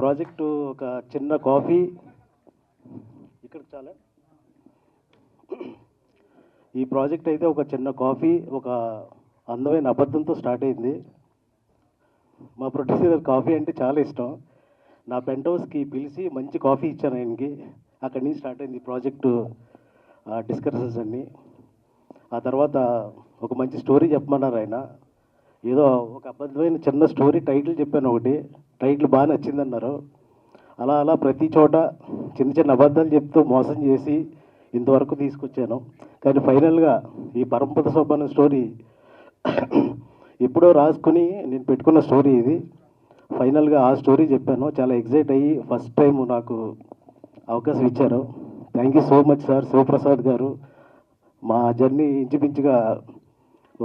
Project ఒక చిన్న coffee ఇక్కడ చాలా ఈ ప్రాజెక్ట్ అయితే ఒక చిన్న కాఫీ ఒక అందమైన అబద్ధంతో స్టార్ట్ అయింది. మా ప్రొడ్యూసర్ కాఫీ అంటే చాలా ఇష్టం. నా పెంట్ హౌస్కి పిలిచి మంచి కాఫీ ఇచ్చాను ఆయనకి. అక్కడి నుంచి స్టార్ట్ అయింది ప్రాజెక్టు డిస్కషన్స్ అన్నీ. ఆ తర్వాత ఒక మంచి స్టోరీ చెప్పమన్నారు ఆయన. ఏదో ఒక అబద్ధమైన చిన్న స్టోరీ టైటిల్ చెప్పాను ఒకటి, టైటిల్ బాగా నచ్చిందన్నారు. అలా అలా ప్రతి చోట చిన్న చిన్న అబద్ధాలు చెప్తూ మోసం చేసి ఇంతవరకు తీసుకొచ్చాను. కానీ ఫైనల్గా ఈ పరమపద సోపానం స్టోరీ ఎప్పుడో రాసుకుని నేను పెట్టుకున్న స్టోరీ ఇది. ఫైనల్గా ఆ స్టోరీ చెప్పాను. చాలా ఎగ్జైట్ అయ్యి ఫస్ట్ టైం నాకు అవకాశం ఇచ్చారు. Thank you so much sir. Shivaprasad గారు మా జర్నీ ఇంచుమించుగా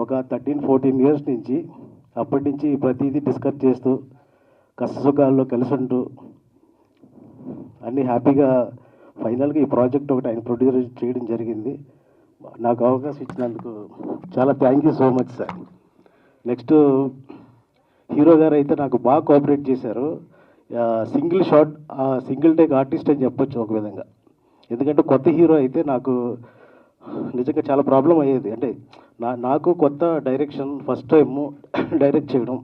ఒక 13-14 ఇయర్స్ నుంచి, అప్పటి నుంచి ప్రతిదీ డిస్కస్ చేస్తూ కష్టసుఖాల్లో కలిసి ఉంటూ అన్నీ హ్యాపీగా ఫైనల్గా ఈ ప్రాజెక్ట్ ఒకటి ఆయన ప్రొడ్యూసర్ చేయడం జరిగింది. నాకు అవకాశం ఇచ్చినందుకు చాలా thank you so much sir. Next hero గారు అయితే నాకు బాగా కోఆపరేట్ చేశారు. Single shot single take artist అని చెప్పొచ్చు ఒక విధంగా. ఎందుకంటే కొత్త హీరో అయితే నాకు నిజంగా చాలా ప్రాబ్లం అయ్యేది. అంటే నాకు కొత్త డైరెక్షన్, ఫస్ట్ టైము డైరెక్ట్ చేయడం.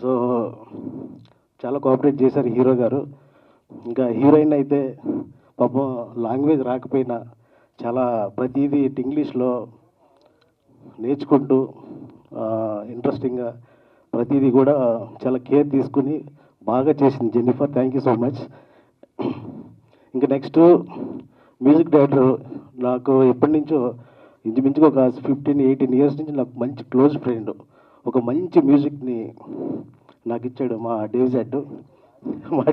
సో చాలా కోఆపరేట్ చేశారు హీరో గారు. ఇంకా హీరోయిన్ అయితే పాపం లాంగ్వేజ్ రాకపోయినా చాలా ప్రతిదీ ఇంగ్లీష్లో నేర్చుకుంటూ ఇంట్రెస్టింగ్గా ప్రతిదీ కూడా చాలా కేర్ తీసుకుని బాగా చేసింది Jennifer. Thank you so much. ఇంకా నెక్స్ట్ మ్యూజిక్ డైరెక్టర్ నాకు ఎప్పటి నుంచో ఇంచుమించుగా ఒక 15-18 ఇయర్స్ నుంచి నాకు మంచి క్లోజ్ ఫ్రెండ్. ఒక మంచి మ్యూజిక్ని నాకు ఇచ్చాడు మా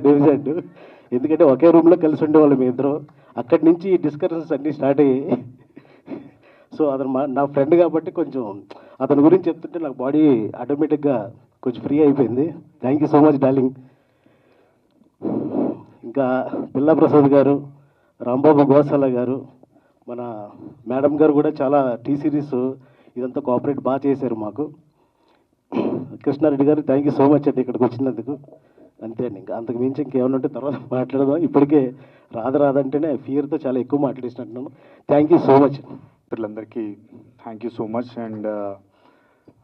డేవిజెడ్. ఎందుకంటే ఒకే రూమ్లో కలిసి ఉండేవాళ్ళు మీ ఇద్దరు. అక్కడి నుంచి డిస్కషన్స్ అన్నీ స్టార్ట్ అయ్యాయి. సో అతను నా ఫ్రెండ్ కాబట్టి కొంచెం అతని గురించి చెప్తుంటే నాకు బాడీ ఆటోమేటిక్గా కొంచెం ఫ్రీ అయిపోయింది. Thank you so much darling. ఇంకా పిల్లా ప్రసాద్ గారు, రాంబాబు గోసాల గారు, మన మేడం గారు కూడా చాలా టీ సిరీస్ ఇదంతా కోఆపరేట్ బాగా చేశారు మాకు. కృష్ణారెడ్డి గారు థ్యాంక్ యూ సో మచ్ అండి ఇక్కడికి వచ్చినందుకు. అంతే అండి. ఇంకా అంతకు మించి ఇంకేమైనా ఉంటే తర్వాత మాట్లాడదాం. ఇప్పటికే రాదంటేనే ఫియర్తో చాలా ఎక్కువ మాట్లాడేసినట్టున్నాను. Thank you so much. పిల్లలందరికీ thank you so much. And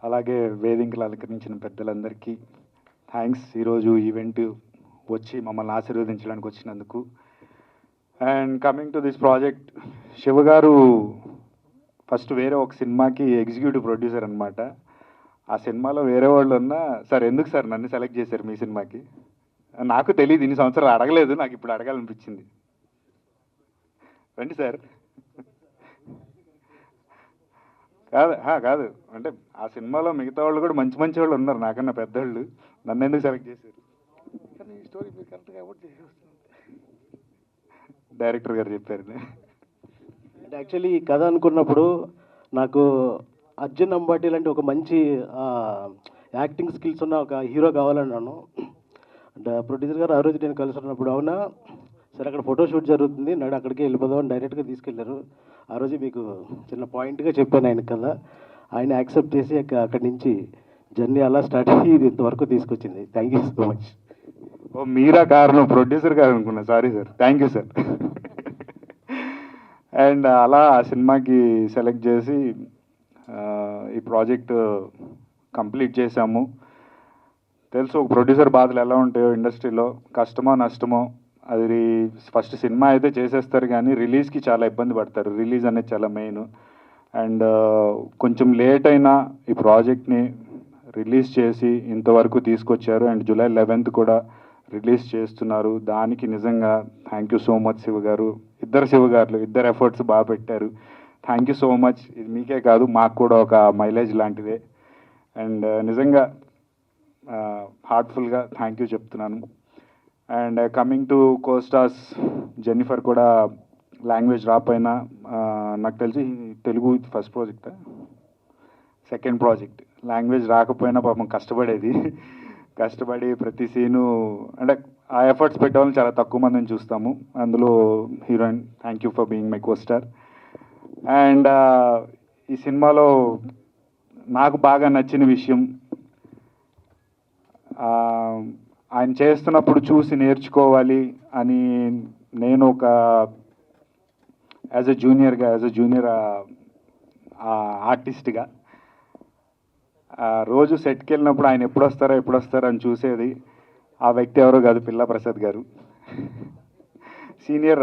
అలాగే వేదికలు అలంకరించిన పెద్దలందరికీ థ్యాంక్స్. ఈరోజు ఈవెంట్ వచ్చి మమ్మల్ని ఆశీర్వదించడానికి వచ్చినందుకు. And coming to this project, Shiva గారు ఫస్ట్ వేరే ఒక సినిమాకి ఎగ్జిక్యూటివ్ ప్రొడ్యూసర్ అనమాట. ఆ సినిమాలో వేరే వాళ్ళు ఉన్నా, సార్ ఎందుకు సార్ నన్ను సెలెక్ట్ చేశారు మీ సినిమాకి? నాకు తెలియదు, ఇన్ని సంవత్సరాలు అడగలేదు, నాకు ఇప్పుడు అడగాలనిపించింది. రండి సార్. కాదు అంటే ఆ సినిమాలో మిగతా వాళ్ళు కూడా మంచి మంచి వాళ్ళు ఉన్నారు నాకన్నా పెద్దవాళ్ళు. నన్ను ఎందుకు సెలెక్ట్ చేశారు? కానీ ఈ స్టోరీ మీరు కరెక్ట్గా ఎవరు చేసేస్తున్నారు? డైరెక్టర్ గారు చెప్పారు. యాక్చువల్లీ ఈ కథ అనుకున్నప్పుడు నాకు అర్జున్ అంబాటి లాంటి ఒక మంచి యాక్టింగ్ స్కిల్స్ ఉన్న ఒక హీరో కావాలన్నాను. అంటే ప్రొడ్యూసర్ గారు ఆ రోజు నేను కలుసుకున్నప్పుడు, అవునా సరే అక్కడ ఫోటోషూట్ జరుగుతుంది నాడు అక్కడికే వెళ్ళిపోదాం డైరెక్ట్గా తీసుకెళ్లారు. ఆ రోజు మీకు చిన్న పాయింట్గా చెప్పాను ఆయన కదా. ఆయన యాక్సెప్ట్ చేసి అక్కడి నుంచి జర్నీ అలా స్టార్ట్ అయ్యి ఇది ఇంతవరకు తీసుకొచ్చింది. Thank you so much. ఓ మీరా కారణం, ప్రొడ్యూసర్ గారు అనుకున్నా. Sorry sir. Thank you sir. And అలా ఆ సినిమాకి సెలెక్ట్ చేసి ఈ ప్రాజెక్ట్ కంప్లీట్ చేశాము. తెలుసు ఒక ప్రొడ్యూసర్ బాధలు ఎలా ఉంటాయో ఇండస్ట్రీలో, కష్టమో నష్టమో. అది ఫస్ట్ సినిమా అయితే చేసేస్తారు కానీ రిలీజ్కి చాలా ఇబ్బంది పడతారు. రిలీజ్ అనేది చాలా మెయిన్. అండ్ కొంచెం లేట్ అయినా ఈ ప్రాజెక్ట్ని రిలీజ్ చేసి ఇంతవరకు తీసుకొచ్చారు. అండ్ July 11th కూడా రిలీజ్ చేస్తున్నారు. దానికి నిజంగా thank you so much Shiva గారు. ఇద్దరు శివ గారు, ఇద్దరు ఎఫర్ట్స్ బాగా పెట్టారు. Thank you so much. ఇది మీకే కాదు మాకు కూడా ఒక మైలేజ్ లాంటిదే. అండ్ నిజంగా హార్ట్ఫుల్గా థ్యాంక్ యూ చెప్తున్నాను. And coming to co-stars, Jennifer కూడా లాంగ్వేజ్ రాపోయినా నాకు తెలిసి Telugu first project, second project, language రాకపోయినా పాపం కష్టపడి ప్రతి సీను అంటే ఆ ఎఫర్ట్స్ పెట్టేవాళ్ళని చాలా తక్కువ మందిని చూస్తాము. అందులో heroine, thank you for being my co-star. And ఈ సినిమాలో నాకు బాగా నచ్చిన విషయం ఆయన చేస్తున్నప్పుడు చూసి నేర్చుకోవాలి అని నేను ఒక యాజ్ ఎ జూనియర్ ఆర్టిస్ట్గా రోజు సెట్కి వెళ్ళినప్పుడు ఆయన ఎప్పుడు వస్తారో అని చూసేది. ఆ వ్యక్తి ఎవరో కాదు, పిల్లా ప్రసాద్ గారు.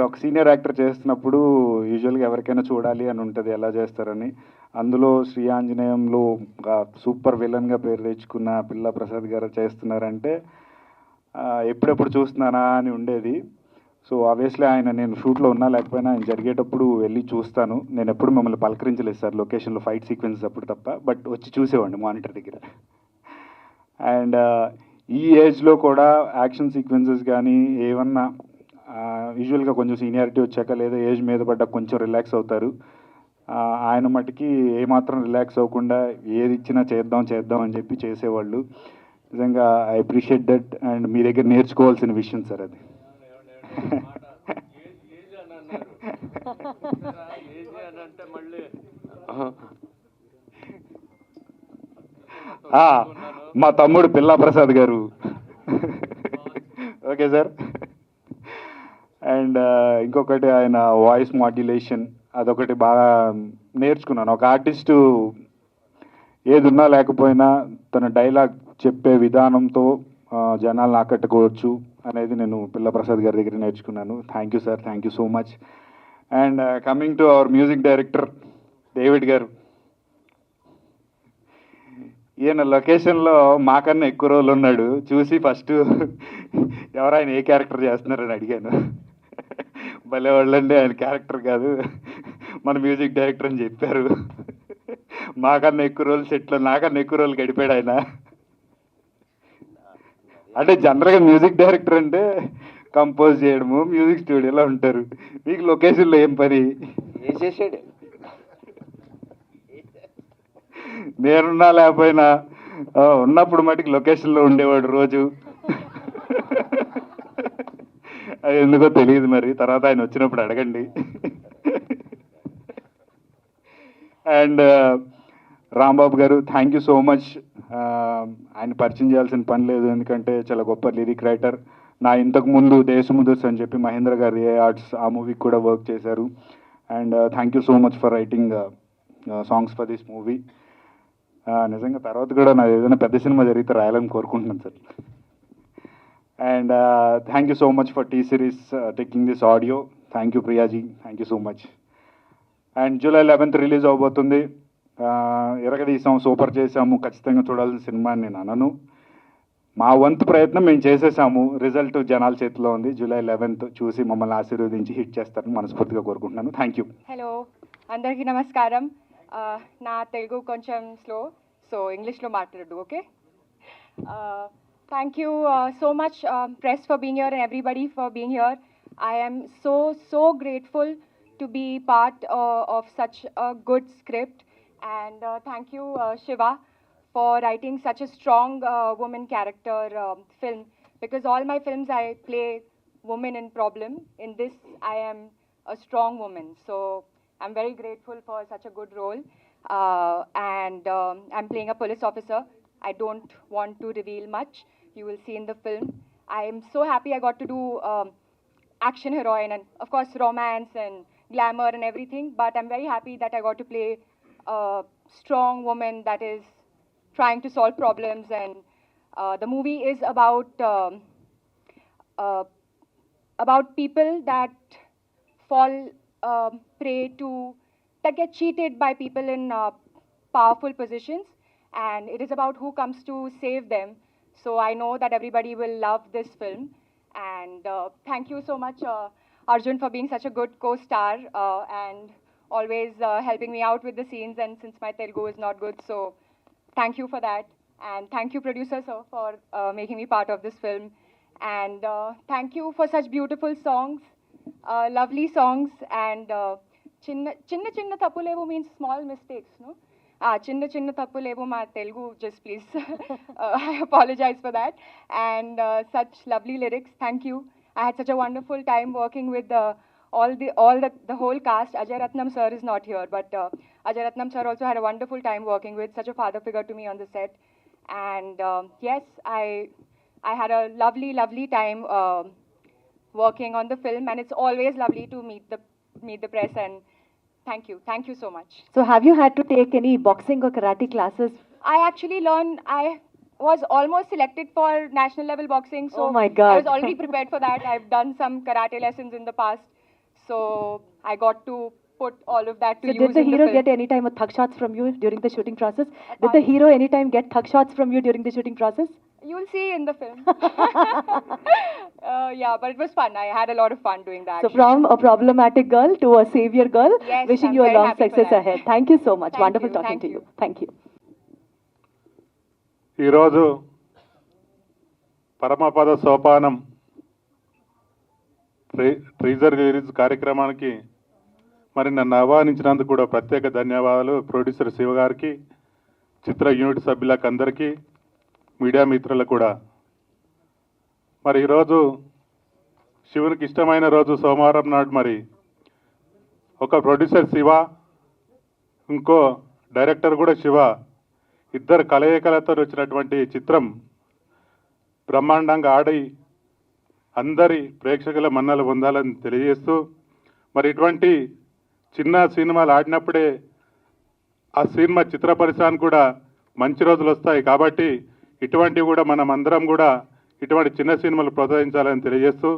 ఒక సీనియర్ యాక్టర్ చేస్తున్నప్పుడు యూజువల్గా ఎవరికైనా చూడాలి అని ఉంటుంది ఎలా చేస్తారని. అందులో శ్రీ ఆంజనేయంలో సూపర్ విలన్గా పేరు తెచ్చుకున్న పిల్లా ప్రసాద్ గారు చేస్తున్నారంటే ఎప్పుడెప్పుడు చూస్తున్నానా అని ఉండేది. సో ఆబ్వియస్లీ ఆయన నేను షూట్లో ఉన్నా లేకపోయినా ఆయన జరిగేటప్పుడు వెళ్ళి చూస్తాను. నేను ఎప్పుడు మిమ్మల్ని పలకరించలేదు సార్ లొకేషన్లో ఫైట్ సీక్వెన్సెస్ అప్పుడు తప్ప, బట్ వచ్చి చూసేవాడిని మానిటర్ దగ్గర. అండ్ ఈ ఏజ్లో కూడా యాక్షన్ సీక్వెన్సెస్ కానీ ఏమన్నా యూజువల్గా కొంచెం సీనియారిటీ వచ్చాక లేదా ఏజ్ మీద పడ్డా కొంచెం రిలాక్స్ అవుతారు. ఆయన మటుకి ఏమాత్రం రిలాక్స్ అవ్వకుండా ఏది ఇచ్చినా చేద్దాం అని చెప్పి చేసేవాళ్ళు. నిజంగా ఐ అప్రిషియేట్ దట్. అండ్ మీ దగ్గర నేర్చుకోవాల్సిన విషయం సార్ అది. మా తమ్ముడు పిల్లా ప్రసాద్ గారు. Okay sir. అండ్ ఇంకొకటి ఆయన వాయిస్ మాడ్యులేషన్ అదొకటి బాగా నేర్చుకున్నాను. ఒక ఆర్టిస్టు ఏదున్నా లేకపోయినా తన డైలాగ్ చెప్పే విధానంతో జనాలను ఆకట్టుకోవచ్చు అనేది నేను పిల్ల ప్రసాద్ గారి దగ్గర నేర్చుకున్నాను. Thank you sir, thank you so much. And coming to our music director David గారు. ఈయన లొకేషన్లో మాకన్నా ఎక్కువ రోజులు ఉన్నాడు. చూసి ఫస్ట్ ఎవరైనా ఏ క్యారెక్టర్ చేస్తున్నారని అడిగాను. భలే వాళ్ళండి, ఆయన క్యారెక్టర్ కాదు మన మ్యూజిక్ డైరెక్టర్ అని చెప్పారు. మాకన్నా ఎక్కువ రోజులు సెట్లో నాకన్నా ఎక్కువ రోజులు గడిపాడు ఆయన. అంటే జనరల్గా మ్యూజిక్ డైరెక్టర్ అంటే కంపోజ్ చేయడము, మ్యూజిక్ స్టూడియోలో ఉంటారు. మీకు లొకేషన్లో ఏం పని? చేసాడు. నేనున్నా లేకపోయినా ఉన్నప్పుడు మటుకు లొకేషన్లో ఉండేవాడు రోజు. అది ఎందుకో తెలియదు మరి, తర్వాత ఆయన వచ్చినప్పుడు అడగండి. అండ్ రాంబాబు గారు, థ్యాంక్ యూ సో మచ్. ఆయన పరిచయం చేయాల్సిన పని లేదు, ఎందుకంటే చాలా గొప్ప లిరిక్ రైటర్. నా ఇంతకు ముందు దేశముదుర్స్ అని చెప్పి మహేంద్ర గారు ఏ ఆర్ట్స్ ఆ మూవీకి కూడా వర్క్ చేశారు. And thank you so much for writing songs for this movie. నిజంగా తర్వాత కూడా నాది ఏదైనా పెద్ద సినిమా జరిగితే రాయాలని కోరుకుంటున్నాను sir. And thank you so much for T series taking this audio. Thank you ప్రియాజీ, thank you so much. And July 11th release అవబోతుంది. ఎరగదీసాం, సూపర్ చేసాము, ఖచ్చితంగా చూడాల్సిన సినిమా అని నేను అనను. మా వంతు ప్రయత్నం మేము చేసేసాము, రిజల్ట్ జనాల చేతిలో ఉంది. జూలై 11th చూసి మమ్మల్ని ఆశీర్వదించి హిట్ చేస్తారని మనస్ఫూర్తిగా కోరుకుంటున్నాను. Thank you. హలో, అందరికీ నమస్కారం. నా తెలుగు కొంచెం స్లో, సో ఇంగ్లీష్లో మాట్లాడు, okay? Thank you so much, press, for being here and everybody for being here. I am so grateful to be part of such a good script, and thank you, Shiva, for writing such a strong woman character film, because all my films I play woman in problem. In this, I am a strong woman, so I'm very grateful for such a good role. And I'm playing a police officer. I don't want to reveal much. You will see in the film. I am so happy I got to do action heroine and of course romance and glamour and everything, but I'm very happy that I got to play a strong woman that is trying to solve problems. And the movie is about people that fall prey to, that get cheated by people in powerful positions, and it is about who comes to save them. So I know that everybody will love this film, and thank you so much, Arjun, for being such a good co-star and always helping me out with the scenes. And since my Telugu is not good, so thank you for that, and thank you, producer sir, for making me part of this film, and thank you for such beautiful songs, lovely songs, and chinna chinna tappulevu means small mistakes, no? Chinna chinna tappulevu ma Telugu, just please. I apologize for that. And such lovely lyrics. Thank you. I had such a wonderful time working with the whole cast. Ajay Ratnam sir is not here, but Ajay Ratnam sir also had a wonderful time working with, such a father figure to me on the set. And yes, I I had a lovely, lovely time working on the film, and it's always lovely to meet the press. And thank you so much. So have you had to take any boxing or karate classes? I actually learned. I was almost selected for national level boxing, so Oh my God. I was already prepared for that. I've done some karate lessons in the past, so I got to put all of that to So use did the in hero the film. get any time a thug shots from you during the shooting process? Did the Pardon? hero anytime get thug shots from you during the shooting process? You'll see in the film. Yeah, but it was fun. I had a lot of fun doing that. So from a problematic girl to a savior girl, Yes, wishing I'm you a very long happy for success that. ahead. Thank you so much. Thank Wonderful you, talking thank to you. you. Thank you. ఈరోజు పరమపద సోపానం teaser release కార్యక్రమానికి మరి నన్ను ఆహ్వానించినందుకు కూడా ప్రత్యేక ధన్యవాదాలు producer Shiva గారికి, చిత్ర unit సభ్యులకు అందరికీ, మీడియా మిత్రులకు కూడా. మరి ఈరోజు శివునికి ఇష్టమైన రోజు సోమవారం నాడు మరి ఒక ప్రొడ్యూసర్ శివ, ఇంకో డైరెక్టర్ కూడా శివ, ఇద్దరు కలయికలతో వచ్చినటువంటి చిత్రం బ్రహ్మాండంగా ఆడి అందరి ప్రేక్షకుల మన్నలు పొందాలని తెలియజేస్తూ, మరి ఇటువంటి చిన్న సినిమాలు ఆడినప్పుడే ఆ సినిమా చిత్ర పరిశ్రమకు కూడా మంచి రోజులు వస్తాయి. కాబట్టి ఇటువంటివి కూడా మనం అందరం కూడా ఇటువంటి చిన్న సినిమాలు ప్రోత్సహించాలని తెలియజేస్తూ,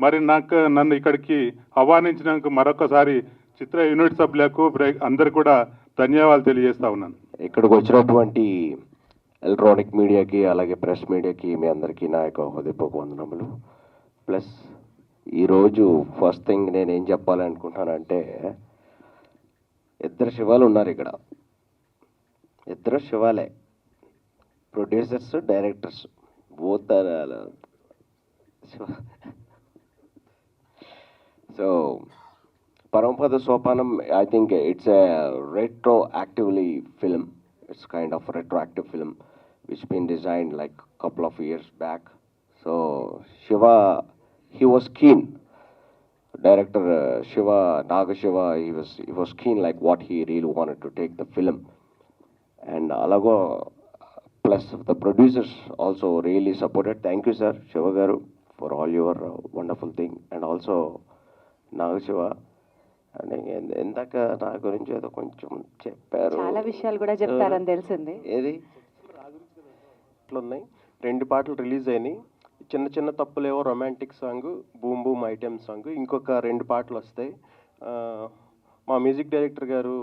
మరి నన్ను ఇక్కడికి ఆహ్వానించినందుకు మరొకసారి చిత్ర యూనిట్ సభ్యులకు అందరు కూడా ధన్యవాదాలు తెలియజేస్తా ఉన్నాను. ఇక్కడికి వచ్చినటువంటి ఎలక్ట్రానిక్ మీడియాకి అలాగే ప్రెస్ మీడియాకి మీ అందరికీ నా యొక్క హృదయపూర్వక వందనములు. ప్లస్ ఈరోజు ఫస్ట్ థింగ్ నేను ఏం చెప్పాలనుకుంటున్నానంటే, ఇద్దరు శివాలు ఉన్నారు ఇక్కడ. ఇద్దరు శివాలే, producers, directors, both Shiva. So Parampad Sopanam, I think it's a retroactively film. It's kind of a retroactive film which been designed like a couple of years back. So Shiva, he was keen. Director Shiva, Naga Shiva, he was keen like what he really wanted to take the film. And Alago plus the producers also really supported. Thank you, sir, Shiva Garu, for all your wonderful thing. And also Naga Shiva. అంటే ఇందాక నా గురించి ఏదో కొంచెం చెప్పారు, చాలా విషయాలు కూడా చెప్తారని తెలిసింది. ఏది ఉన్నాయి, 2 పాటలు రిలీజ్ అయినాయి. చిన్న చిన్న తప్పులేవో romantic song, boom boom item song, ఇంకొక 2 పాటలు వస్తాయి. మా మ్యూజిక్ డైరెక్టర్ గారు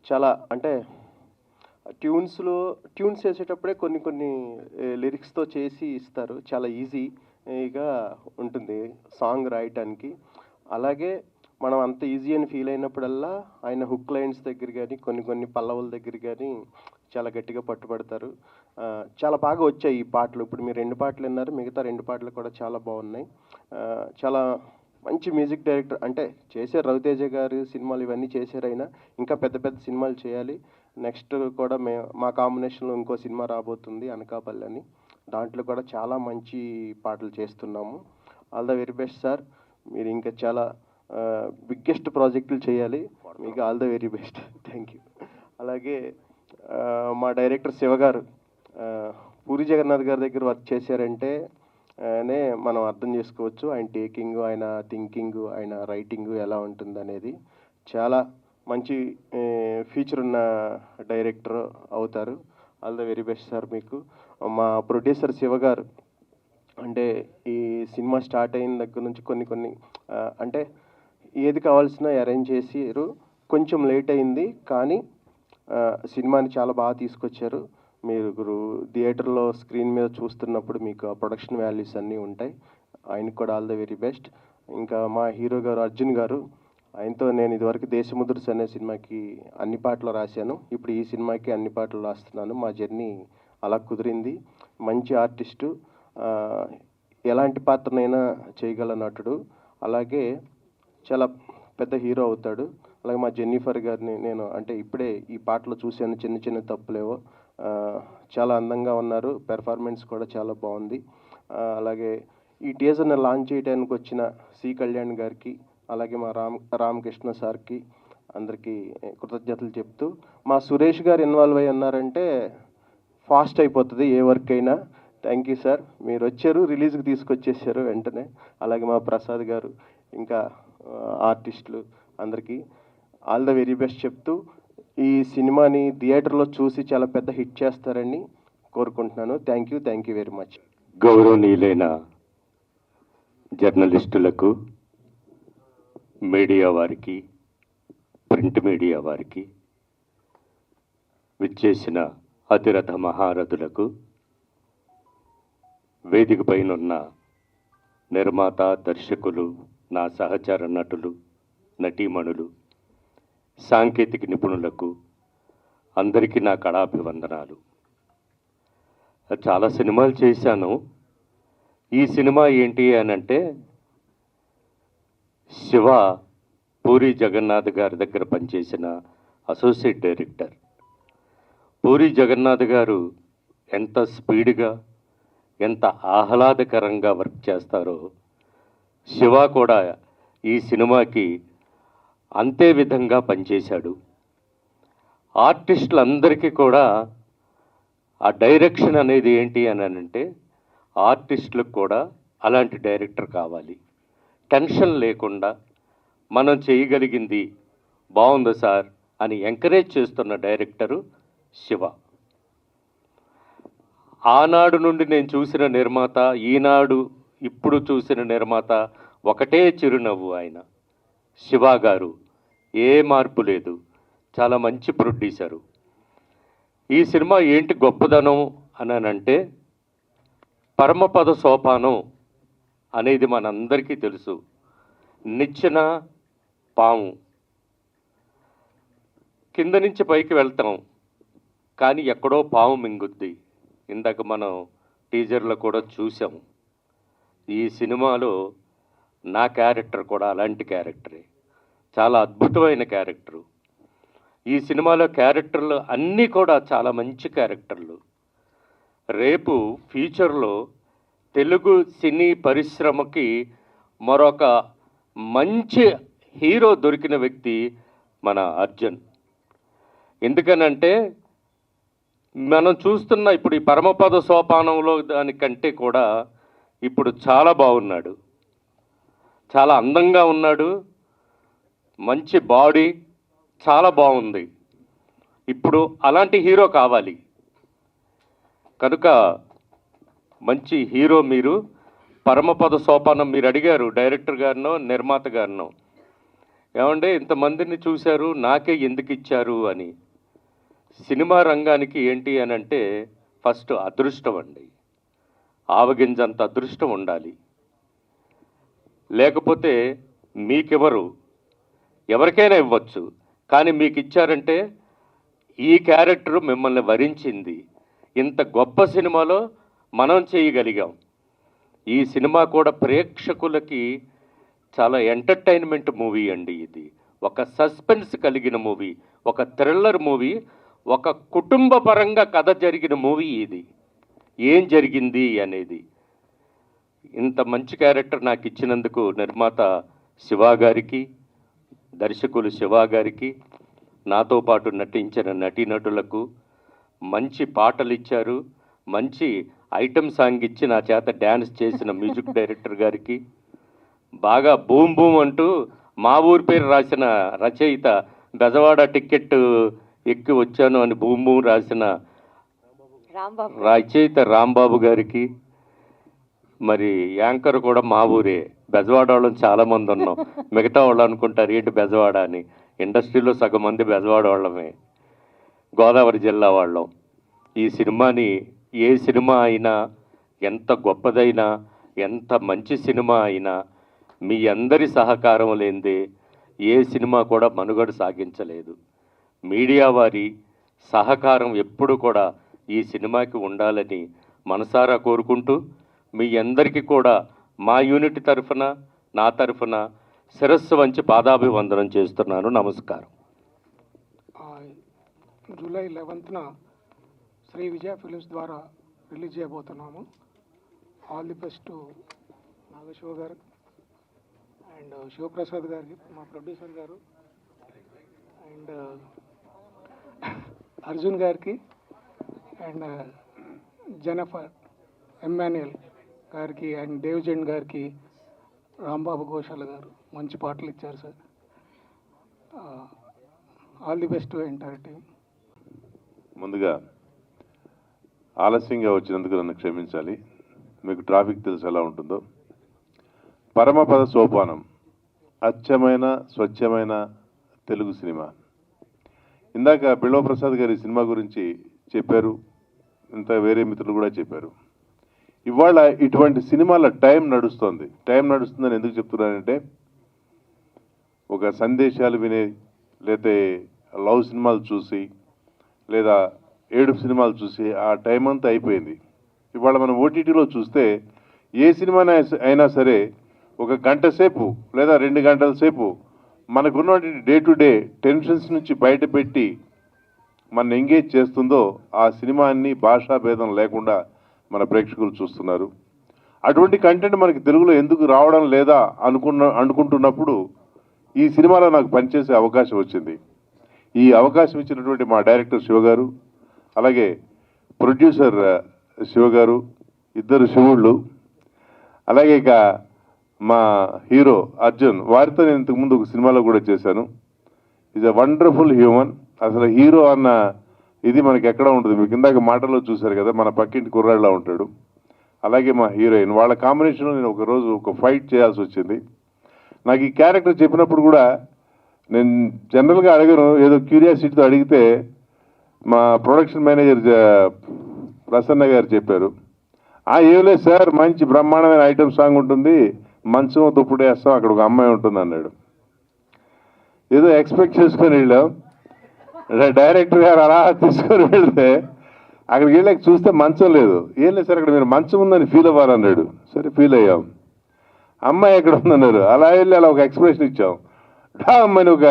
చాలా అంటే ట్యూన్స్ చేసేటప్పుడే కొన్ని లిరిక్స్తో చేసి ఇస్తారు. చాలా ఈజీగా ఉంటుంది సాంగ్ రాయటానికి. అలాగే మనం అంత ఈజీ అని ఫీల్ అయినప్పుడల్లా ఆయన హుక్ లైన్స్ దగ్గర కానీ కొన్ని పల్లవుల దగ్గర కానీ చాలా గట్టిగా పట్టుబడతారు. చాలా బాగా వచ్చాయి ఈ పాటలు. ఇప్పుడు మీరు 2 పాటలు విన్నారు, మిగతా 2 పాటలు కూడా చాలా బాగున్నాయి. చాలా మంచి మ్యూజిక్ డైరెక్టర్. అంటే చేశారు, రవితేజ గారు సినిమాలు ఇవన్నీ చేశారు. అయినా ఇంకా పెద్ద పెద్ద సినిమాలు చేయాలి. నెక్స్ట్ కూడా మా కాంబినేషన్లో ఇంకో సినిమా రాబోతుంది, అనకాపల్లి అని. దాంట్లో కూడా చాలా మంచి పాటలు చేస్తున్నాము. All the very best sir. మీరు ఇంకా చాలా బిగ్గెస్ట్ ప్రాజెక్టులు చేయాలి. మీకు all the very best. Thank you. అలాగే మా డైరెక్టర్ శివ గారు పూరి జగన్నాథ్ గారి దగ్గర వర్క్ చేశారంటే మనం అర్థం చేసుకోవచ్చు ఆయన టేకింగ్, ఆయన థింకింగ్, ఆయన రైటింగ్ ఎలా ఉంటుందనేది. చాలా మంచి ఫ్యూచర్ ఉన్న డైరెక్టర్ అవుతారు. All the very best sir మీకు. మా ప్రొడ్యూసర్ శివ గారు అంటే ఈ సినిమా స్టార్ట్ అయిన దగ్గర నుంచి కొన్ని అంటే ఏది కావాల్సిన అరేంజ్ చేసారు. కొంచెం లేట్ అయింది కానీ సినిమాని చాలా బాగా తీసుకొచ్చారు. మీరు థియేటర్లో స్క్రీన్ మీద చూస్తున్నప్పుడు మీకు ఆ ప్రొడక్షన్ వాల్యూస్ అన్నీ ఉంటాయి. ఆయనకు కూడా ఆల్ ద వెరీ బెస్ట్. ఇంకా మా హీరో గారు అర్జున్ గారు, ఆయనతో నేను ఇదివరకు దేశముద్రస్ అనే సినిమాకి అన్ని పాటలు రాశాను. ఇప్పుడు ఈ సినిమాకి అన్ని పాటలు రాస్తున్నాను. మా జర్నీ అలా కుదిరింది. మంచి ఆర్టిస్టు, ఎలాంటి పాత్రనైనా చేయగల నటుడు, అలాగే చాలా పెద్ద హీరో అవుతాడు. అలాగే మా జెన్నిఫర్ గారిని నేను అంటే ఇప్పుడే ఈ పాటలో చూశాను, చిన్న చిన్న తప్పులేవో. చాలా అందంగా ఉన్నారు, పెర్ఫార్మెన్స్ కూడా చాలా బాగుంది. అలాగే ఈ టీజర్ని లాంచ్ చేయడానికి వచ్చిన సి కళ్యాణ్ గారికి, అలాగే మా రామకృష్ణ సార్కి అందరికీ కృతజ్ఞతలు చెప్తూ, మా సురేష్ గారు ఇన్వాల్వ్ అయి ఉన్నారంటే ఫాస్ట్ అయిపోతుంది ఏ వర్క్ అయినా. థ్యాంక్ యూ సార్, మీరు వచ్చారు, రిలీజ్కి తీసుకొచ్చేసారు వెంటనే. అలాగే మా ప్రసాద్ గారు, ఇంకా ఆర్టిస్టులు అందరికీ ఆల్ ద వెరీ బెస్ట్ చెప్తూ ఈ సినిమాని థియేటర్లో చూసి చాలా పెద్ద హిట్ చేస్తారని కోరుకుంటున్నాను. Thank you very much. గౌరవనీయులైన జర్నలిస్టులకు, మీడియా వారికి, ప్రింట్ మీడియా వారికి, విచ్చేసిన అతిరథ మహారథులకు, వేదిక పైనున్న నిర్మాత, దర్శకులు, నా సహచర నటులు, నటీమణులు, సాంకేతిక నిపుణులకు అందరికీ నా కళాభివందనాలు. చాలా సినిమాలు చేశాను. ఈ సినిమా ఏంటి అని అంటే, శివ పూరి జగన్నాథ్ గారి దగ్గర పనిచేసిన అసోసియేట్ డైరెక్టర్. పూరి జగన్నాథ్ గారు ఎంత స్పీడ్గా, ఎంత ఆహ్లాదకరంగా వర్క్ చేస్తారో, శివ కూడా ఈ సినిమాకి అంతే విధంగా పనిచేశాడు. ఆర్టిస్టులందరికీ కూడా ఆ డైరెక్షన్ అనేది ఏంటి అని అంటే, ఆర్టిస్టులకు కూడా అలాంటి డైరెక్టర్ కావాలి. టెన్షన్ లేకుండా మనం చేయగలిగింది బాగుంది సార్ అని ఎంకరేజ్ చేస్తున్న డైరెక్టరు శివ. ఆనాడు నుండి నేను చూసిన నిర్మాత, ఈనాడు ఇప్పుడు చూసిన నిర్మాత ఒకటే చిరునవ్వు ఆయన. శివ గారు ఏ మార్పు లేదు, చాలా మంచి ప్రొడ్యూసరు. ఈ సినిమా ఏంటి గొప్పదనం అని అంటే, పరమపద సోపానం అనేది మనందరికీ తెలుసు. నిచ్చెన పాము, కింద నుంచి పైకి వెళ్తాం కానీ ఎక్కడో పాము మింగుద్ది. ఇందాక మనం టీజర్లో కూడా చూసాం. ఈ సినిమాలో నా క్యారెక్టర్ కూడా అలాంటి క్యారెక్టరే, చాలా అద్భుతమైన క్యారెక్టరు. ఈ సినిమాలో క్యారెక్టర్లు అన్నీ కూడా చాలా మంచి క్యారెక్టర్లు. రేపు ఫ్యూచర్లో తెలుగు సినీ పరిశ్రమకి మరొక మంచి హీరో దొరికిన వ్యక్తి మన అర్జున్. ఎందుకనంటే మనం చూస్తున్న ఇప్పుడు ఈ పరమపద సోపానంలో దానికంటే కూడా ఇప్పుడు చాలా బాగున్నాడు, చాలా అందంగా ఉన్నాడు, మంచి బాడీ, చాలా బాగుంది. ఇప్పుడు అలాంటి హీరో కావాలి కనుక మంచి హీరో మీరు. పరమపద సోపానం మీరు అడిగారు డైరెక్టర్ గారినో నిర్మాత గారినో, ఏమంటే ఇంతమందిని చూశారు నాకే ఎందుకు ఇచ్చారు అని. సినిమా రంగానికి ఏంటి అని అంటే ఫస్ట్ అదృష్టం అండి, ఆవగింజంత అదృష్టం ఉండాలి. లేకపోతే మీకెవరు, ఎవరికైనా ఇవ్వచ్చు, కానీ మీకు ఇచ్చారంటే ఈ క్యారెక్టర్ మిమ్మల్ని వరించింది. ఇంత గొప్ప సినిమాలో మనం చేయగలిగాం. ఈ సినిమా కూడా ప్రేక్షకులకి చాలా ఎంటర్టైన్మెంట్ మూవీ అండి. ఇది ఒక సస్పెన్స్ కలిగిన మూవీ, ఒక థ్రిల్లర్ మూవీ, ఒక కుటుంబ పరంగా కథ జరిగిన మూవీ ఇది. ఏం జరిగింది అనేది. ఇంత మంచి క్యారెక్టర్ నాకు ఇచ్చినందుకు నిర్మాత శివ గారికి, దర్శకులు శివ గారికి, నాతో పాటు నటించిన నటీనటులకు, మంచి పాటలు ఇచ్చారు, మంచి ఐటమ్ సాంగ్ ఇచ్చి నా చేత డ్యాన్స్ చేసిన మ్యూజిక్ డైరెక్టర్ గారికి, బాగా బూమ్ బూమ్ అంటూ మా ఊరి పేరు రాసిన రచయిత, బెజవాడ టికెట్ ఎక్కి వచ్చాను అని బూమ్ బూమ్ రాసిన రచయిత రాంబాబు గారికి, మరి యాంకర్ కూడా మా ఊరే, బెజవాడ వాళ్ళని చాలామంది ఉన్నాం. మిగతా వాళ్ళు అనుకుంటారు ఏంటి బెజవాడ అని. ఇండస్ట్రీలో సగం మంది బెజవాడ వాళ్ళమే, గోదావరి జిల్లా వాళ్ళం. ఈ సినిమాని ఏ సినిమా అయినా, ఎంత గొప్పదైనా, ఎంత మంచి సినిమా అయినా మీ అందరి సహకారం లేనిదే ఏ సినిమా కూడా మనుగడ సాగించలేదు. మీడియా వారి సహకారం ఎప్పుడు కూడా ఈ సినిమాకి ఉండాలని మనసారా కోరుకుంటూ, మీ అందరికీ కూడా మా యూనిట్ తరఫున, నా తరఫున శిరస్సు వంచి పాదాభివందనం చేస్తున్నాను. నమస్కారం. జూలై 11న శ్రీ విజయ ఫిలిమ్స్ ద్వారా రిలీజ్ చేయబోతున్నాము. ఆల్ ది బెస్ట్ నాగశివ గారు అండ్ శివప్రసాద్ గారికి, మా ప్రొడ్యూసర్ గారు, అండ్ అర్జున్ గారికి, అండ్ జెనఫర్ ఎమ్మాన్యుయల్ గారికి అండ్ దేవ్జన్ గారికి, రాంబాబు ఘోషాల గారు మంచి పాటలు ఇచ్చారు sir. All the best to entire team. ముందుగా ఆలస్యంగా వచ్చినందుకు నన్ను క్షమించాలి. మీకు ట్రాఫిక్ తెలుసు ఎలా ఉంటుందో. పరమపద సోపానం అచ్చమైన స్వచ్ఛమైన తెలుగు సినిమా. ఇందాక బిల్వ ప్రసాద్ గారి సినిమా గురించి చెప్పారు, ఇంత వేరే మిత్రులు కూడా చెప్పారు. ఇవాళ ఇటువంటి సినిమాల టైం నడుస్తుందని ఎందుకు చెప్తున్నానంటే, ఒక సందేశాలు వినే, లేదా లవ్ సినిమాలు చూసి, లేదా ఏడుపు సినిమాలు చూసి ఆ టైం అంతా అయిపోయింది. ఇవాళ మనం ఓటీటీలో చూస్తే ఏ సినిమా అయినా సరే ఒక గంట సేపు లేదా 2 గంటల సేపు మనకున్నటువంటి డే టు డే టెన్షన్స్ నుంచి బయటపెట్టి మన ఎంగేజ్ చేస్తుందో ఆ సినిమాని భాషా భేదం లేకుండా మన ప్రేక్షకులు చూస్తున్నారు. అటువంటి కంటెంట్ మనకి తెలుగులో ఎందుకు రావడం లేదా అనుకుంటున్నప్పుడు ఈ సినిమాలో నాకు పనిచేసే అవకాశం వచ్చింది. ఈ అవకాశం ఇచ్చినటువంటి మా డైరెక్టర్ శివ గారు, అలాగే ప్రొడ్యూసర్ శివ గారు, ఇద్దరు శివుళ్ళు, అలాగే ఇక మా హీరో అర్జున్, వారితో నేను ఇంతకుముందు ఒక సినిమాలో కూడా చేశాను. Is a wonderful human. అసలు హీరో అన్న ఇది మనకి ఎక్కడ ఉంటుంది. మీకు ఇందాక మాటల్లో చూశారు కదా, మన పక్కింటి కుర్రాళ్ళలా ఉంటాడు. అలాగే మా హీరోయిన్, వాళ్ళ కాంబినేషన్లో నేను ఒకరోజు ఒక ఫైట్ చేయాల్సి వచ్చింది. నాకు ఈ క్యారెక్టర్ చెప్పినప్పుడు కూడా నేను జనరల్గా అడగను, ఏదో క్యూరియాసిటీతో అడిగితే మా ప్రొడక్షన్ మేనేజర్ ప్రసన్న గారు చెప్పారు, ఏం లేదు సార్, మంచి బ్రహ్మాండమైన ఐటమ్ సాంగ్ ఉంటుంది, మంచం దుప్పుడు వేస్తాం, అక్కడ ఒక అమ్మాయి ఉంటుంది అన్నాడు. ఏదో ఎక్స్పెక్ట్ చేసుకొని వెళ్ళాం. డైరెక్టర్ గారు అలా తీసుకొని వెళ్తే అక్కడికి వెళ్ళాక చూస్తే మంచం లేదు. ఏం లేదు సార్, అక్కడ మీరు మంచం ఉందని ఫీల్ అవ్వాలన్నాడు. సరే ఫీల్ అయ్యాం. అమ్మాయి ఎక్కడ ఉందన్నారు. అలా వెళ్ళి అలా ఒక ఎక్స్ప్రెషన్ ఇచ్చాం. అమ్మాయిని ఒక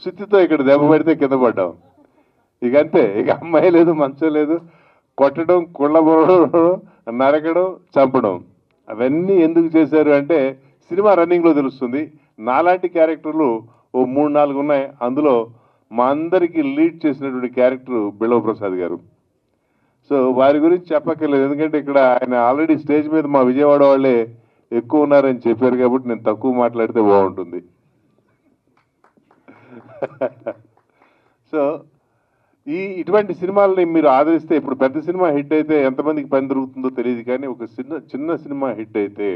సుత్తితో ఇక్కడ దెబ్బ పడితే కింద పడ్డాం. ఇక అంతే, ఇక అమ్మాయి లేదు, మంచం లేదు. కొట్టడం, కుళ్ళబొరడం, నరకడం, చంపడం, అవన్నీ ఎందుకు చేశారు అంటే సినిమా రన్నింగ్లో తెలుస్తుంది. నాలాంటి క్యారెక్టర్లు ఓ 3-4 ఉన్నాయి. అందులో మా అందరికీ లీడ్ చేసినటువంటి క్యారెక్టర్ బిల్వ ప్రసాద్ గారు. సో వారి గురించి చెప్పక్కర్లేదు, ఎందుకంటే ఇక్కడ ఆయన ఆల్రెడీ స్టేజ్ మీద మా విజయవాడ వాళ్ళే ఎక్కువ ఉన్నారని చెప్పారు కాబట్టి నేను తక్కువ మాట్లాడితే బాగుంటుంది. సో ఇటువంటి సినిమాలని మీరు ఆదరిస్తే, ఇప్పుడు పెద్ద సినిమా హిట్ అయితే ఎంతమందికి పని దొరుకుతుందో తెలియదు, కానీ ఒక చిన్న సినిమా హిట్ అయితే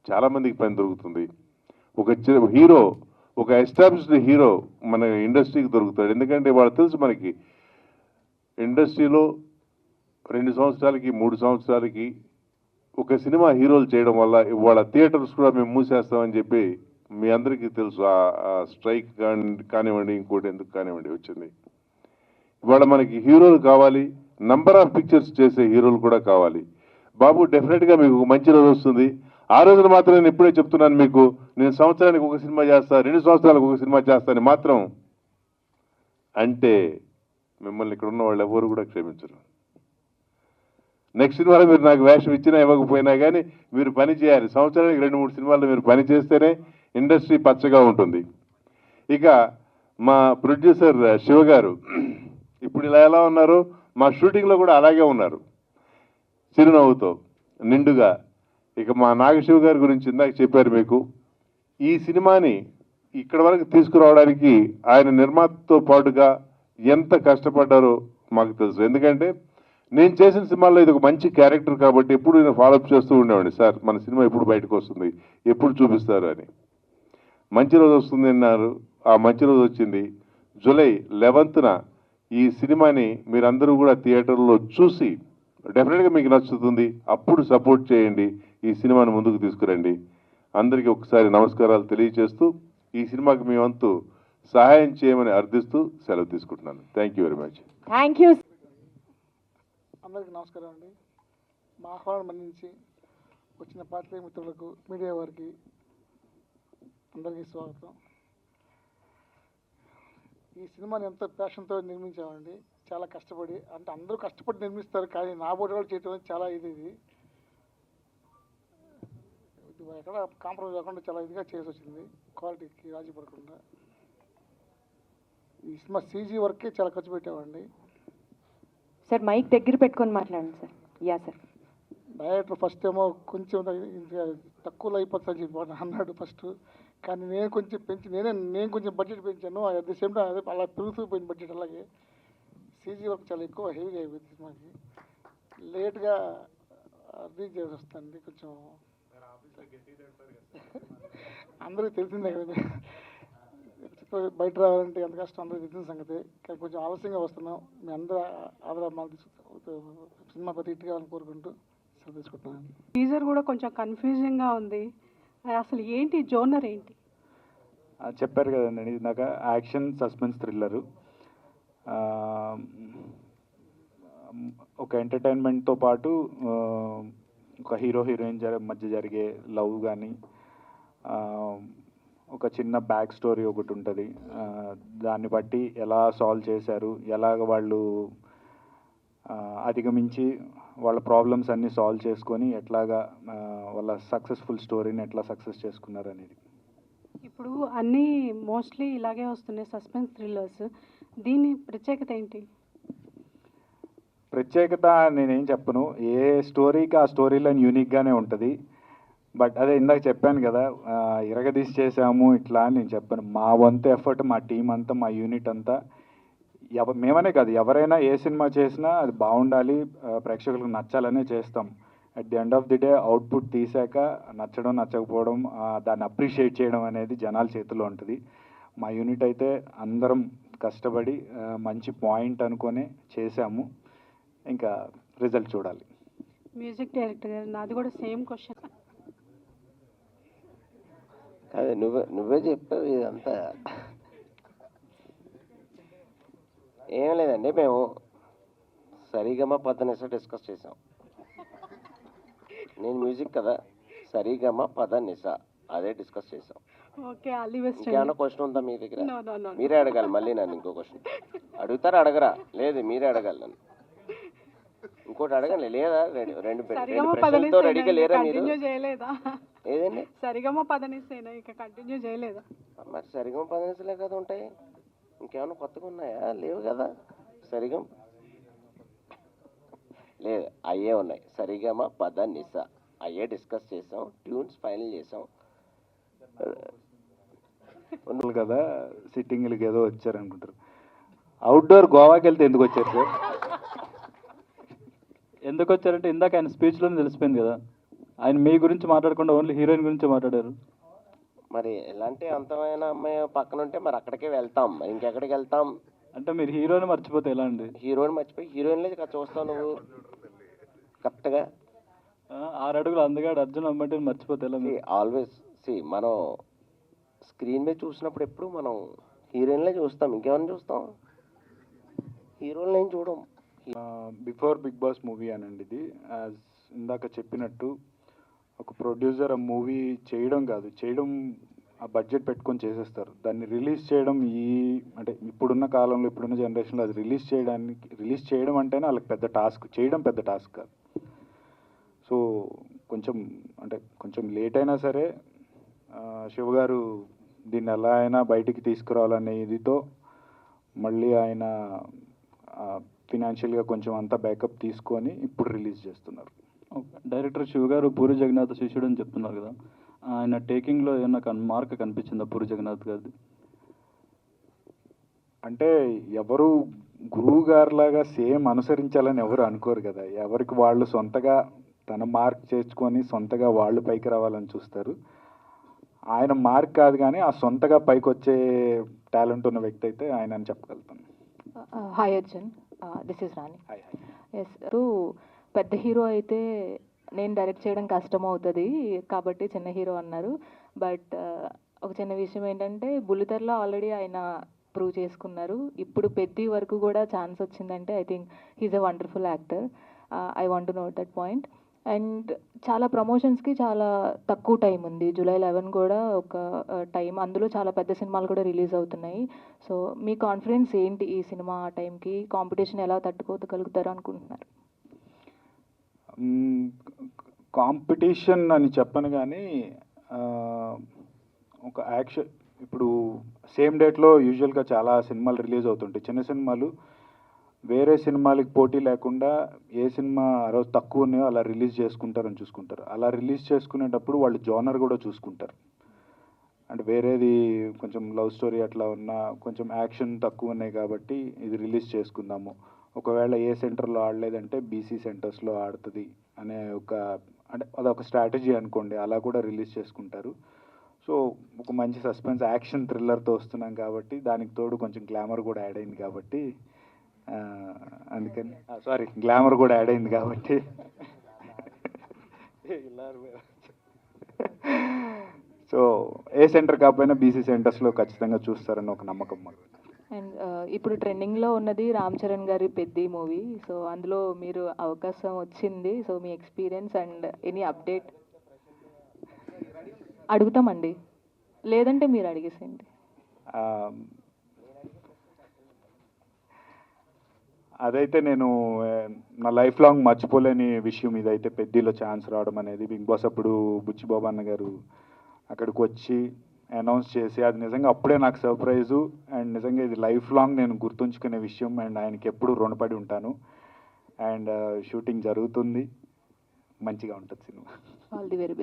చాలామందికి పని దొరుకుతుంది. ఒక హీరో, ఒక ఎస్టాబ్లిష్డ్ హీరో మన ఇండస్ట్రీకి దొరుకుతాడు. ఎందుకంటే వాళ్ళు తెలుసు మనకి ఇండస్ట్రీలో 2 సంవత్సరాలకి 3 సంవత్సరాలకి ఒక సినిమా హీరోలు చేయడం వల్ల ఇవాళ థియేటర్స్ కూడా మేము మూసేస్తామని చెప్పి మీ అందరికీ తెలుసు. ఆ స్ట్రైక్ కానివ్వండి, ఇంకోటి ఎందుకు కానివ్వండి వచ్చింది. ఇవాళ మనకి హీరోలు కావాలి, నంబర్ ఆఫ్ పిక్చర్స్ చేసే హీరోలు కూడా కావాలి. బాబు డెఫినెట్గా మీకు ఒక మంచి రోజు వస్తుంది. ఆ రోజున మాత్రం నేను ఎప్పుడే చెప్తున్నాను మీకు, నేను సంవత్సరానికి ఒక సినిమా చేస్తా, 2 సంవత్సరాలకు ఒక సినిమా చేస్తాను మాత్రం అంటే మిమ్మల్ని ఇక్కడ ఉన్న వాళ్ళు ఎవరు కూడా క్షమించరు. నెక్స్ట్ సినిమాలో మీరు నాకు వేషం ఇచ్చినా ఇవ్వకపోయినా కానీ మీరు పని చేయాలి. సంవత్సరానికి 2-3 సినిమాల్లో మీరు పని చేస్తేనే ఇండస్ట్రీ పచ్చగా ఉంటుంది. ఇక మా ప్రొడ్యూసర్ శివ గారు ఇప్పుడు ఇలా ఎలా ఉన్నారు, మా షూటింగ్లో కూడా అలాగే ఉన్నారు, చిరునవ్వుతో నిండుగా. ఇక మా నాగశివ గారి గురించి ఇందాక చెప్పారు మీకు. ఈ సినిమాని ఇక్కడ వరకు తీసుకురావడానికి ఆయన నిర్మాతతో పాటుగా ఎంత కష్టపడ్డారో మాకు తెలుసు. ఎందుకంటే నేను చేసిన సినిమాల్లో ఇది ఒక మంచి క్యారెక్టర్ కాబట్టి ఎప్పుడు నేను ఫాలోఅప్ చేస్తూ ఉండేవాడిని, సార్ మన సినిమా ఎప్పుడు బయటకు వస్తుంది, ఎప్పుడు చూపిస్తారు అని. మంచి రోజు వస్తుంది అన్నారు, ఆ మంచి రోజు వచ్చింది. జూలై 11న ఈ సినిమాని మీరందరూ కూడా థియేటర్లో చూసి డెఫినెట్గా మీకు నచ్చుతుంది. అప్పుడు సపోర్ట్ చేయండి, ఈ సినిమాని ముందుకు తీసుకురండి. అందరికీ ఒకసారి నమస్కారాలు తెలియజేస్తూ ఈ సినిమాకి మీ వంతు సహాయం చేయమని అర్థిస్తూ సెలవు తీసుకుంటున్నాను. Thank you very much. Thank you. అందరికీ నమస్కారం అండి. మా ఆహ్వానం మన్నించి వచ్చిన పాత్రికేయ మిత్రులకు, మీడియా వారికి అందరికీ స్వాగతం. ఈ సినిమాని ఎంతో ప్యాషన్తో నిర్మించామండి, చాలా కష్టపడి. అంటే అందరూ కష్టపడి నిర్మిస్తారు, కానీ నా బోటి వాళ్ళు చేయడం చాలా ఇది ఎక్కడ కాంప్రమైజ్ కాకుండా చాలా ఇదిగా చేసి వచ్చింది, క్వాలిటీకి రాజీ పడకుండా. ఈ సినిమా సీజీ వర్కే చాలా ఖర్చు పెట్టామండి. సార్ మైక్ దగ్గర పెట్టుకొని మాట్లాడండి sir. Yeah sir. Director first ఏమో కొంచెం తక్కువలో అయిపోతుందని చెప్పి అన్నాడు ఫస్ట్. కానీ నేను కొంచెం పెంచి నేను కొంచెం బడ్జెట్ పెంచాను. అట్ ది సేమ్ టైం అదే అలా పెరుగుతూ పోయింది బడ్జెట్. అలాగే సీజీ వర్క్ చాలా ఎక్కువ హెవీగా అయిపోయింది సినిమాకి. లేట్గా రీచ్ చేసి వస్తుంది కొంచెం. అందరికీ తెలిసిందే కదా, బయట రావాలంటే ఎంత కష్టం అందరికీ తెలిసిన సంగతి. కానీ కొంచెం ఆలస్యంగా వస్తున్నాం. మీ అందరూ ఆదరణ మాకు సినిమా ప్రతి హిట్ కావాలని కోరుకుంటూ సెలవు తీసుకుంటున్నాను. టీజర్ కూడా కొంచెం కన్ఫ్యూజింగ్గా ఉంది. అసలు ఏంటి జోనర్ ఏంటి? చెప్పారు కదండి ఇందాక, యాక్షన్ సస్పెన్స్ థ్రిల్లరు. ఒక ఎంటర్టైన్మెంట్తో పాటు ఒక హీరో హీరోయిన్ మధ్య జరిగే లవ్ కానీ, ఒక చిన్న బ్యాక్ స్టోరీ ఒకటి ఉంటుంది. దాన్ని బట్టి ఎలా సాల్వ్ చేశారు, ఎలాగ వాళ్ళు అధిగమించి వాళ్ళ ప్రాబ్లమ్స్ అన్నీ సాల్వ్ చేసుకొని ఎట్లాగా వాళ్ళ సక్సెస్ఫుల్ స్టోరీని ఎట్లా సక్సెస్ చేసుకున్నారు అనేది. ఇప్పుడు అన్నీ మోస్ట్లీ ఇలాగే వస్తున్నాయి సస్పెన్స్ థ్రిల్లర్స్. దీని ప్రత్యేకత ఏంటి? ప్రత్యేకత నేనేం చెప్పను, ఏ స్టోరీకి ఆ స్టోరీ లైన్ యూనిక్గానే ఉంటుంది. బట్ అదే ఇందాక చెప్పాను కదా, ఇరగదీసి చేసాము ఇట్లా అని నేను చెప్పాను. మా వంతు ఎఫర్ట్, మా టీం అంతా, మా యూనిట్ అంతా, మేమనే కాదు ఎవరైనా ఏ సినిమా చేసినా అది బాగుండాలి, ప్రేక్షకులకు నచ్చాలనే చేస్తాం. At the end of the day output తీసాక నచ్చడం నచ్చకపోవడం, దాన్ని అప్రిషియేట్ చేయడం అనేది జనాల చేతిలో ఉంటుంది. మా యూనిట్ అయితే అందరం కష్టపడి మంచి పాయింట్ అనుకొని చేసాము. ఇంకా రిజల్ట్ చూడాలి. మ్యూజిక్ డైరెక్టర్ గారు, నాది కూడా సేమ్ క్వశ్చన్. అదే నువ్వే చెప్పావు ఇదంతా. ఏం లేదండి, మేము సరిగమ పదనిస డిస్కస్ చేసాం. నేను మ్యూజిక్ కదా, సరిగమ పదనిస అదే డిస్కస్ చేసాం. Okay, all the best. ఇంకేమైనా క్వశ్చన్ ఉందా మీ దగ్గర? No no no. మీరే అడగాలి మళ్ళీ నన్ను ఇంకో క్వశ్చన్. అడుగుతారా అడగరా? లేదు మీరే అడగాలి నన్ను. ఇంకోటి అడగండి. లేదా రెండు ప్రశ్నలతో రెడీగా లేరా మీరు? ఏదండి సరిగమ పదనిసేనా ఇక కంటిన్యూ చేయలేదా? మరి సరిగమ పదనిసలే కదా ఉంటాయి, ఇంకేమైనా కొత్తగా ఉన్నాయా? లేవు కదా. సరిగమ లేదు, అయ్యే ఉన్నాయి. సరిగమ పదనిస అయ్యే డిస్కస్ చేసాం, ట్యూన్స్ ఫైనల్ చేసాం కదా. సిట్టింగ్లకి ఏదో వచ్చారు అనుకుంటారు. అవుట్డోర్ గోవాకి వెళ్తే ఎందుకు వచ్చారు సార్? ఎందుకు వచ్చారంటే ఇందాక ఆయన స్పీచ్లోనే తెలిసిపోయింది కదా, ఆయన మీ గురించి మాట్లాడకుండా ఓన్లీ హీరోయిన్ గురించి మాట్లాడారు. మరి ఎలాంటి అంతమైన అమ్మాయి పక్కన ఉంటే మరి అక్కడికే వెళ్తాం, మరి ఇంకెక్కడికి వెళ్తాం? అంటే మీరు హీరోని మర్చిపోతే ఎలా అండి? హీరోని మర్చిపోయి హీరోయిన్లే చూస్తావు నువ్వు కరెక్ట్గా. 6 అడుగులు అందగాడు అర్జున్ అమ్మంటే మర్చిపోతే ఎలా? ఆల్వేస్ మనం స్క్రీన్ మీద చూసినప్పుడు ఎప్పుడు మనం హీరోయిన్లే చూస్తాం, ఇంకేమైనా చూస్తాం, హీరోయిన్లు ఏం చూడం. బిఫోర్ బిగ్ బాస్ మూవీ అనండి ఇది. యాజ్ ఇందాక చెప్పినట్టు ఒక ప్రొడ్యూసర్ ఆ మూవీ చేయడం కాదు, చేయడం ఆ బడ్జెట్ పెట్టుకొని చేసేస్తారు. దాన్ని రిలీజ్ చేయడం అంటే ఇప్పుడున్న కాలంలో, ఇప్పుడున్న జనరేషన్లో అది రిలీజ్ చేయడం అంటేనే వాళ్ళకి పెద్ద టాస్క్, చేయడం పెద్ద టాస్క్ కాదు. సో కొంచెం లేట్ అయినా సరే శివ గారు దీన్ని ఎలా అయినా బయటికి తీసుకురావాలనే ఇదితో మళ్ళీ ఆయన ఫినాన్షియల్గా కొంచెం అంతా బ్యాకప్ తీసుకొని ఇప్పుడు రిలీజ్ చేస్తున్నారు. డైరెక్టర్ శివ గారు పూరి జగన్నాథ్ శిష్యుడు అని చెప్తున్నారు కదా, ఆయన టేకింగ్లో ఏమన్నా మార్క్ కనిపించిందా పూరి జగన్నాథ్ గారిది? అంటే ఎవరు గురువు గారిలాగా సేమ్ అనుసరించాలని ఎవరు అనుకోరు కదా. ఎవరికి వాళ్ళు సొంతగా తన మార్క్ చేసుకొని సొంతగా వాళ్ళు పైకి రావాలని చూస్తారు. ఆయన మార్క్ కాదు కానీ ఆ సొంతగా పైకి వచ్చే టాలెంట్ ఉన్న వ్యక్తి అయితే ఆయన అని చెప్పగలుగుతాను. Hi Arjun, this is Rani. Yes, పెద్ద హీరో అయితే నేను డైరెక్ట్ చేయడం కష్టం అవుతుంది కాబట్టి చిన్న హీరో అన్నారు. బట్ ఒక చిన్న విషయం ఏంటంటే బుల్లితెరలో ఆల్రెడీ ఆయన ప్రూవ్ చేసుకున్నారు. ఇప్పుడు పెద్ద వరకు కూడా ఛాన్స్ వచ్చిందంటే I think he's a wonderful actor. I want to note that point. And చాలా ప్రమోషన్స్కి చాలా తక్కువ టైం ఉంది. జూలై 11 కూడా ఒక టైం, అందులో చాలా పెద్ద సినిమాలు కూడా రిలీజ్ అవుతున్నాయి. సో మీ కాన్ఫిడెన్స్ ఏంటి ఈ సినిమా టైంకి? కాంపిటీషన్ ఎలా తట్టుకోగలుగుతారు అనుకుంటున్నారు? కాంపిటీషన్ అని చెప్పను కానీ ఒక యాక్షన్, ఇప్పుడు సేమ్ డేట్లో యూజువల్గా చాలా సినిమాలు రిలీజ్ అవుతుంటాయి. చిన్న సినిమాలు వేరే సినిమాలకి పోటీ లేకుండా ఏ సినిమా ఆ రోజు తక్కువ ఉన్నాయో అలా రిలీజ్ చేసుకుంటారని చూసుకుంటారు. అలా రిలీజ్ చేసుకునేటప్పుడు వాళ్ళు జోనర్ కూడా చూసుకుంటారు. అంటే వేరేది కొంచెం లవ్ స్టోరీ అట్లా ఉన్నా, కొంచెం యాక్షన్ తక్కువ ఉన్నాయి కాబట్టి ఇది రిలీజ్ చేసుకుందాము, ఒకవేళ ఏ సెంటర్లో ఆడలేదంటే బీసీ సెంటర్స్లో ఆడుతుంది అనే అంటే అదొక స్ట్రాటజీ అనుకోండి, అలా కూడా రిలీజ్ చేసుకుంటారు. సో ఒక మంచి సస్పెన్స్ యాక్షన్ థ్రిల్లర్తో వస్తున్నాం కాబట్టి దానికి తోడు కొంచెం గ్లామర్ కూడా యాడ్ అయింది కాబట్టి అందుకని గ్లామర్ కూడా యాడ్ అయింది కాబట్టి సో ఏ సెంటర్ కాకపోయినా బీసీ సెంటర్స్లో ఖచ్చితంగా చూస్తారని ఒక నమ్మకం మాకు. అండ్ ఇప్పుడు ట్రెండింగ్లో ఉన్నది రామ్ చరణ్ గారి పెద్ది మూవీ. సో అందులో మీరు అవకాశం వచ్చింది. సో మీ ఎక్స్పీరియన్స్ అండ్ ఎనీ అప్డేట్ అడుగుతామండి, లేదంటే మీరు అడిగేసేయండి. అదైతే నేను నా లైఫ్ లాంగ్ మర్చిపోలేని విషయం ఇదైతే, పెద్దిలో ఛాన్స్ రావడం అనేది. బిగ్ బాస్ అప్పుడు బుచ్చిబాబు అన్న గారు అక్కడికి వచ్చి అనౌన్స్ చేసి, అది నిజంగా అప్పుడే నాకు సర్ప్రైజు అండ్ నిజంగా ఇది లైఫ్ లాంగ్ నేను గుర్తుంచుకునే విషయం అండ్ ఆయనకి ఎప్పుడూ రుణపడి ఉంటాను. అండ్ షూటింగ్ జరుగుతుంది, మంచిగా ఉంటుంది cinema. All the very best.